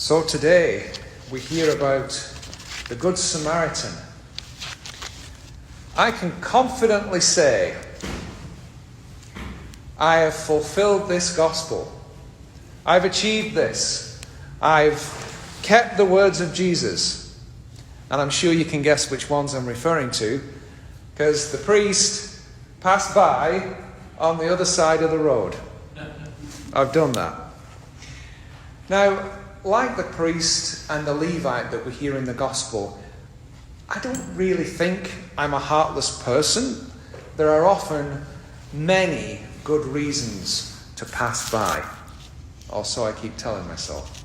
So today we hear about the Good Samaritan. I can confidently say I have fulfilled this gospel. I've achieved this. I've kept the words of Jesus. And I'm sure you can guess which ones I'm referring to, because the priest passed by on the other side of the road. I've done that. Now, like the priest and the Levite that we hear in the gospel, I don't really think I'm a heartless person. There are often many good reasons to pass by. Or so I keep telling myself.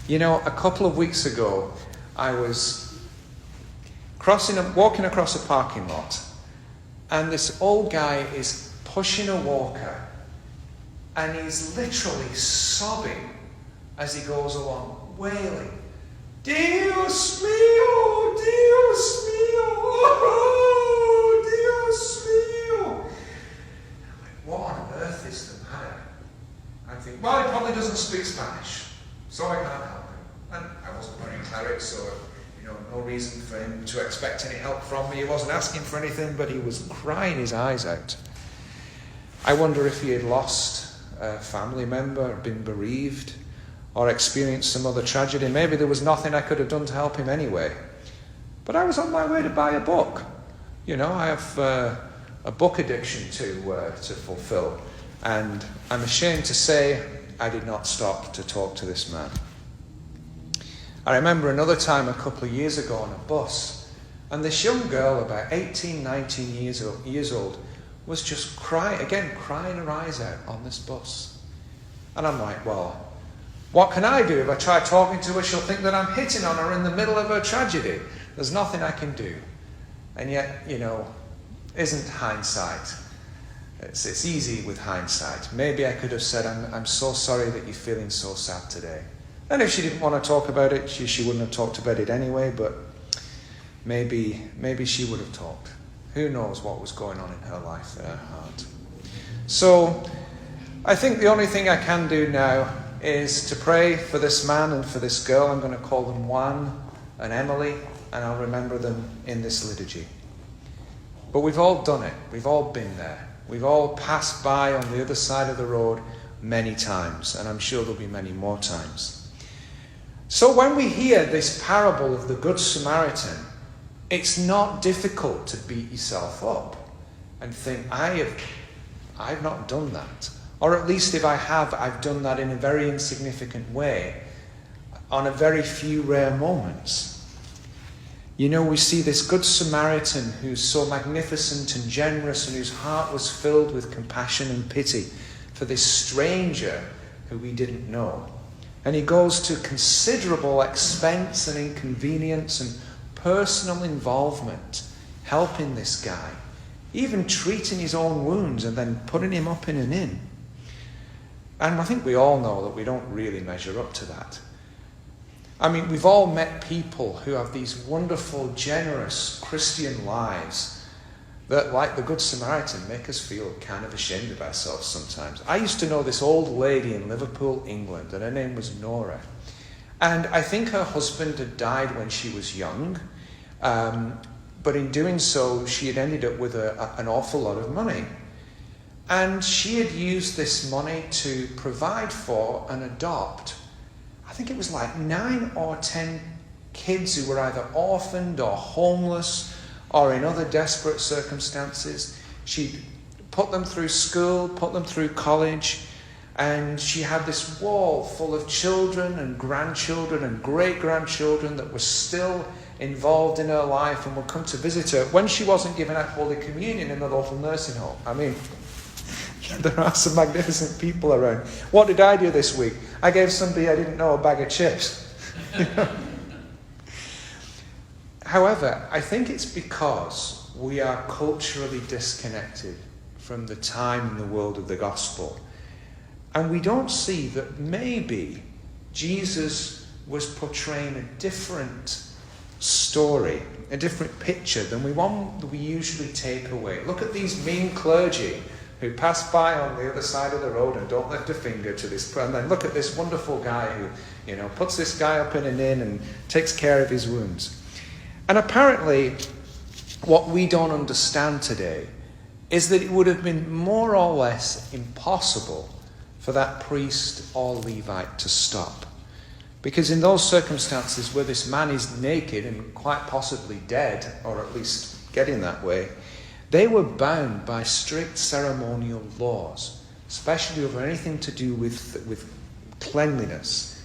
You know, a couple of weeks ago, I was walking across a parking lot, and this old guy is pushing a walker, and he's literally sobbing as he goes along, wailing, "Dios mío, Dios mío, oh, Dios mío." I'm like, what on earth is the matter? I think, well, he probably doesn't speak Spanish, so I can't help him. And I wasn't wearing clerics, so no reason for him to expect any help from me. He wasn't asking for anything, but he was crying his eyes out. I wonder if he had lost a family member, been bereaved, or experienced some other tragedy. Maybe there was nothing I could have done to help him anyway. But I was on my way to buy a book. I have a book addiction to fulfill. And I'm ashamed to say I did not stop to talk to this man. I remember another time a couple of years ago on a bus, and this young girl, about 18, 19 years old, was just crying her eyes out on this bus. And I'm like, well, what can I do? If I try talking to her, she'll think that I'm hitting on her in the middle of her tragedy. There's nothing I can do. And yet, isn't hindsight? It's easy with hindsight. Maybe I could have said, I'm so sorry that you're feeling so sad today. And if she didn't want to talk about it, she wouldn't have talked about it anyway, but maybe she would have talked. Who knows what was going on in her life, in her heart. So, I think the only thing I can do now is to pray for this man and for this girl. I'm going to call them Juan and Emily, and I'll remember them in this liturgy. But we've all done it. We've all been there. We've all passed by on the other side of the road many times, and I'm sure there'll be many more times. So when we hear this parable of the Good Samaritan, it's not difficult to beat yourself up and think, I've not done that. Or at least if I have, I've done that in a very insignificant way, on a very few rare moments. We see this Good Samaritan who's so magnificent and generous and whose heart was filled with compassion and pity for this stranger who we didn't know. And he goes to considerable expense and inconvenience and personal involvement, helping this guy, even treating his own wounds and then putting him up in an inn. And I think we all know that we don't really measure up to that. I mean, we've all met people who have these wonderful, generous Christian lives that, like the Good Samaritan, make us feel kind of ashamed of ourselves sometimes. I used to know this old lady in Liverpool, England, and her name was Nora. And I think her husband had died when she was young, but in doing so, she had ended up with an awful lot of money. And she had used this money to provide for and adopt, I think it was like 9 or 10 kids who were either orphaned or homeless or in other desperate circumstances. She put them through school, put them through college, and she had this wall full of children and grandchildren and great-grandchildren that were still involved in her life and would come to visit her when she wasn't giving out Holy Communion in the local nursing home. I mean, there are some magnificent people around. What did I do this week? I gave somebody I didn't know a bag of chips. However, I think it's because we are culturally disconnected from the time and the world of the gospel. And we don't see that maybe Jesus was portraying a different story, a different picture than one that we usually take away. Look at these mean clergy who pass by on the other side of the road and don't lift a finger to this. And then look at this wonderful guy who, puts this guy up in an inn and takes care of his wounds. And apparently, what we don't understand today is that it would have been more or less impossible for that priest or Levite to stop. Because in those circumstances where this man is naked and quite possibly dead, or at least getting that way, they were bound by strict ceremonial laws, especially over anything to do with cleanliness.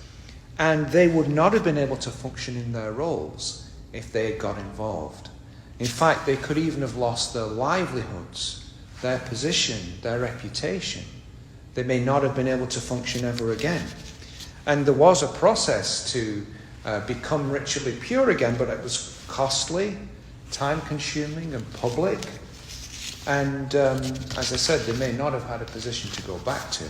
And they would not have been able to function in their roles if they had got involved. In fact, they could even have lost their livelihoods, their position, their reputation. They may not have been able to function ever again. And there was a process to become ritually pure again, but it was costly, time-consuming, and public. And as I said, they may not have had a position to go back to.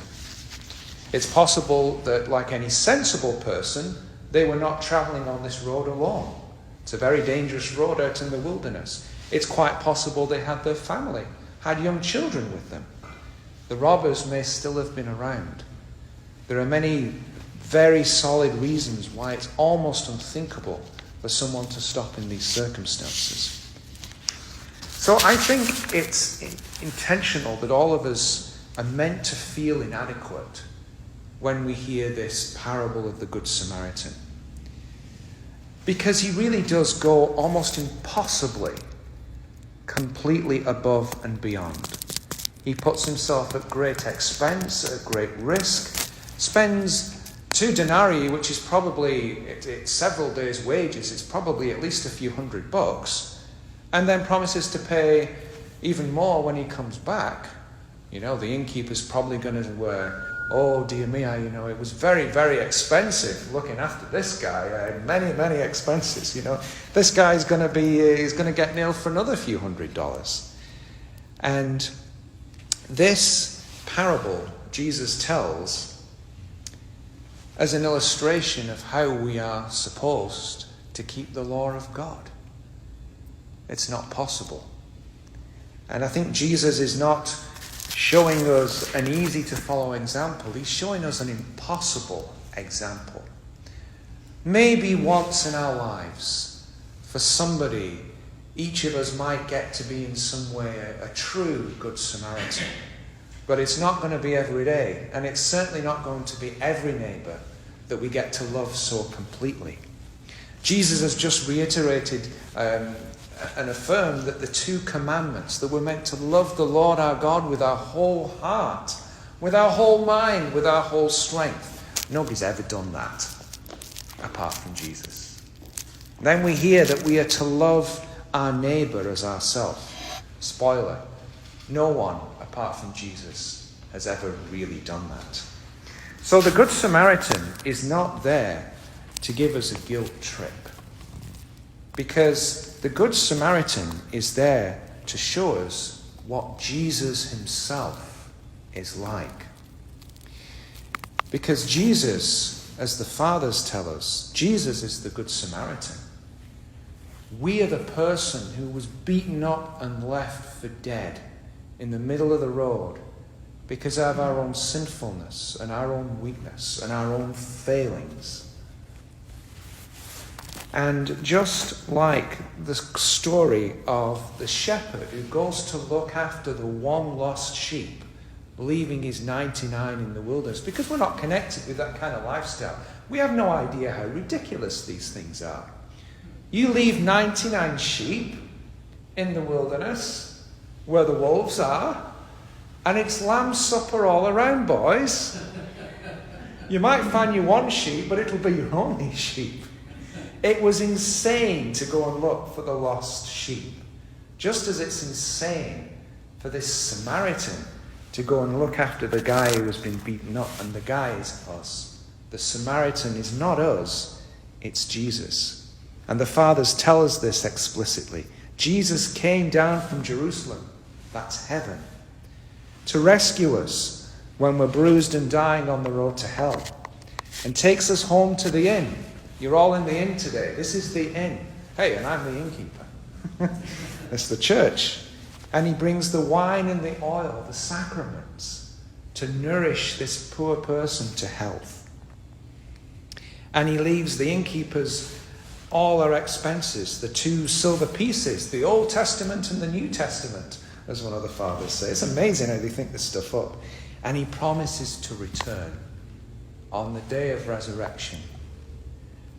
It's possible that, like any sensible person, they were not travelling on this road alone. It's a very dangerous road out in the wilderness. It's quite possible they had their family, had young children with them. The robbers may still have been around. There are many very solid reasons why it's almost unthinkable for someone to stop in these circumstances. So I think it's intentional that all of us are meant to feel inadequate when we hear this parable of the Good Samaritan. Because he really does go almost impossibly, completely above and beyond. He puts himself at great expense, at great risk, spends 2 denarii, which is probably it's several days' wages, it's probably at least a few $100, and then promises to pay even more when he comes back. The innkeeper's probably going to, oh dear me, it was very, very expensive looking after this guy. Many, many expenses. This guy's going to get nailed for another few $100. And this parable Jesus tells as an illustration of how we are supposed to keep the law of God. It's not possible. And I think Jesus is not showing us an easy-to-follow example. He's showing us an impossible example. Maybe once in our lives, for somebody, each of us might get to be in some way a true Good Samaritan. But it's not going to be every day. And it's certainly not going to be every neighbour that we get to love so completely. Jesus has just reiterated and affirmed that the 2 commandments, that we're meant to love the Lord our God with our whole heart, with our whole mind, with our whole strength. Nobody's ever done that apart from Jesus. Then we hear that we are to love our neighbour as ourselves. Spoiler, no one apart from Jesus has ever really done that. So the Good Samaritan is not there to give us a guilt trip, because the Good Samaritan is there to show us what Jesus himself is like. Because Jesus, as the Fathers tell us, Jesus is the Good Samaritan. We are the person who was beaten up and left for dead in the middle of the road because of our own sinfulness and our own weakness and our own failings. And just like the story of the shepherd who goes to look after the one lost sheep, leaving his 99 in the wilderness, because we're not connected with that kind of lifestyle, we have no idea how ridiculous these things are. You leave 99 sheep in the wilderness where the wolves are, and it's lamb supper all around, boys. You might find your one sheep, but it'll be your only sheep. It was insane to go and look for the lost sheep, just as it's insane for this Samaritan to go and look after the guy who has been beaten up, and the guy is us. The Samaritan is not us, it's Jesus. And the Fathers tell us this explicitly. Jesus came down from Jerusalem, that's heaven, to rescue us when we're bruised and dying on the road to hell, and takes us home to the inn. You're all in the inn today. This is the inn. Hey, and I'm the innkeeper. It's the church. And he brings the wine and the oil, the sacraments, to nourish this poor person to health. And he leaves the innkeepers all our expenses, the 2 silver pieces, the Old Testament and the New Testament, as one of the fathers says. It's amazing how they think this stuff up. And he promises to return on the day of resurrection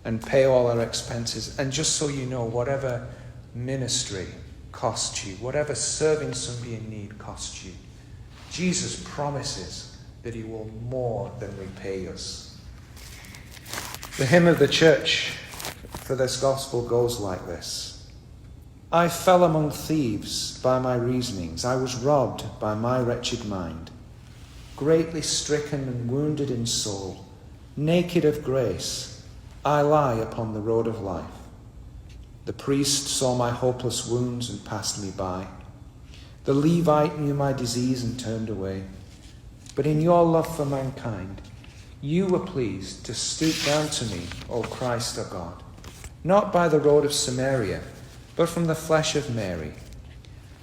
and pay all our expenses. And just so you know, whatever ministry costs you, whatever serving somebody in need costs you, Jesus promises that he will more than repay us. The hymn of the church for this gospel goes like this. I fell among thieves by my reasonings. I was robbed by my wretched mind. Greatly stricken and wounded in soul, naked of grace, I lie upon the road of life. The priest saw my hopeless wounds and passed me by. The Levite knew my disease and turned away. But in your love for mankind, you were pleased to stoop down to me, O Christ, O God, not by the road of Samaria, but from the flesh of Mary.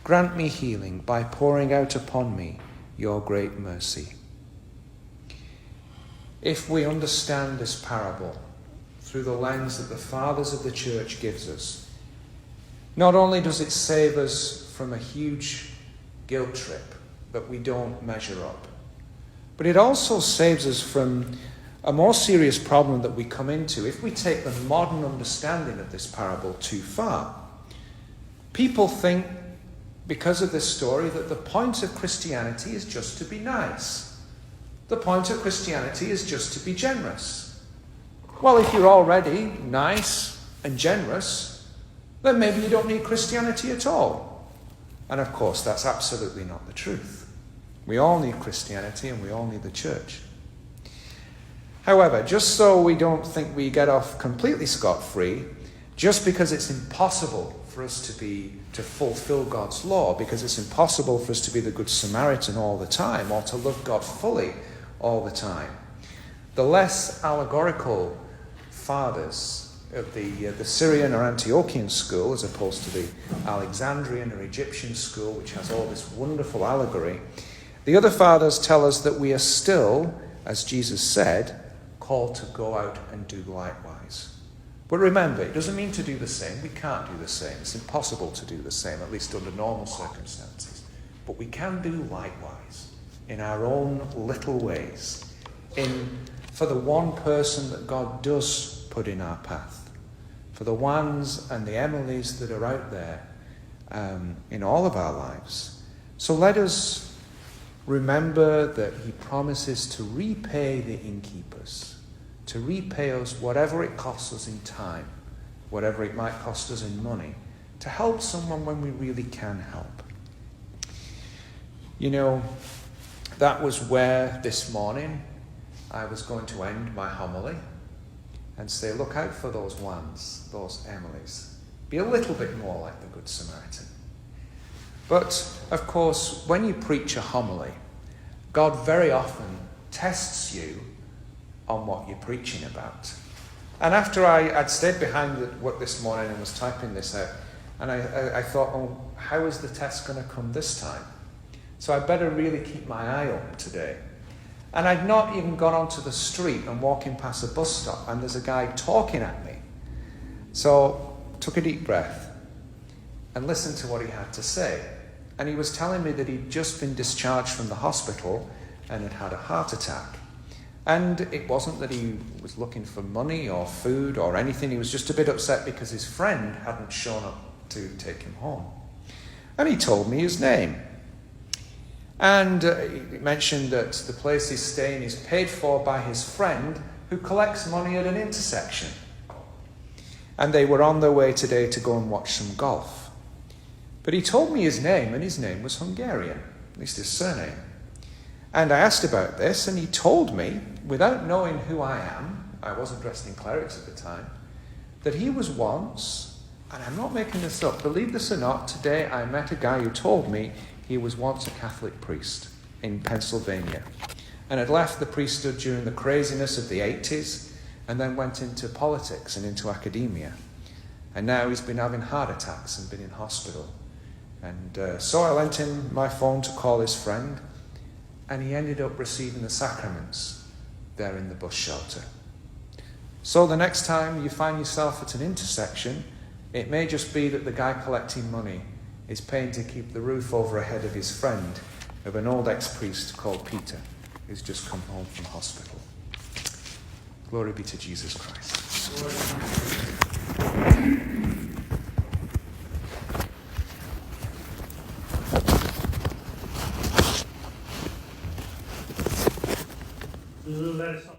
Grant me healing by pouring out upon me your great mercy. If we understand this parable through the lens that the fathers of the church gives us, not only does it save us from a huge guilt trip that we don't measure up, but it also saves us from a more serious problem that we come into if we take the modern understanding of this parable too far. People think, because of this story, that the point of Christianity is just to be nice. The point of Christianity is just to be generous. Well, if you're already nice and generous, then maybe you don't need Christianity at all. And of course, that's absolutely not the truth. We all need Christianity and we all need the church. However, just so we don't think we get off completely scot-free, just because it's impossible for us to fulfill God's law, because it's impossible for us to be the Good Samaritan all the time, or to love God fully all the time, the less allegorical fathers of the Syrian or Antiochian school, as opposed to the Alexandrian or Egyptian school, which has all this wonderful allegory, the other fathers tell us that we are still, as Jesus said, called to go out and do likewise. But remember, it doesn't mean to do the same. We can't do the same. It's impossible to do the same, at least under normal circumstances. But we can do likewise in our own little ways, for the one person that God does put in our path, for the ones and the Emilys that are out there in all of our lives. So let us remember that he promises to repay the innkeepers, to repay us whatever it costs us in time, whatever it might cost us in money, to help someone when we really can help. You know, that was where this morning I was going to end my homily and say, look out for those ones, those Emilys. Be a little bit more like the Good Samaritan. But, of course, when you preach a homily, God very often tests you on what you're preaching about. And after I'd stayed behind what this morning and was typing this out, and I thought, oh, how is the test going to come this time? So I better really keep my eye up today. And I'd not even gone onto the street and walking past a bus stop, and there's a guy talking at me. So I took a deep breath and listened to what he had to say. And he was telling me that he'd just been discharged from the hospital and had had a heart attack. And it wasn't that he was looking for money or food or anything. He was just a bit upset because his friend hadn't shown up to take him home. And he told me his name. And he mentioned that the place he's staying is paid for by his friend who collects money at an intersection. And they were on their way today to go and watch some golf. But he told me his name, and his name was Hungarian, at least his surname. And I asked about this, and he told me, without knowing who I am, I wasn't dressed in clerics at the time, that he was once, and I'm not making this up, believe this or not, today I met a guy who told me he was once a Catholic priest in Pennsylvania, and had left the priesthood during the craziness of the 80s, and then went into politics and into academia. And now he's been having heart attacks and been in hospital. And so I lent him my phone to call his friend, and he ended up receiving the sacraments there in the bus shelter. So the next time you find yourself at an intersection, it may just be that the guy collecting money is paying to keep the roof over the head of his friend, of an old ex-priest called Peter, who's just come home from hospital. Glory be to Jesus Christ. Let us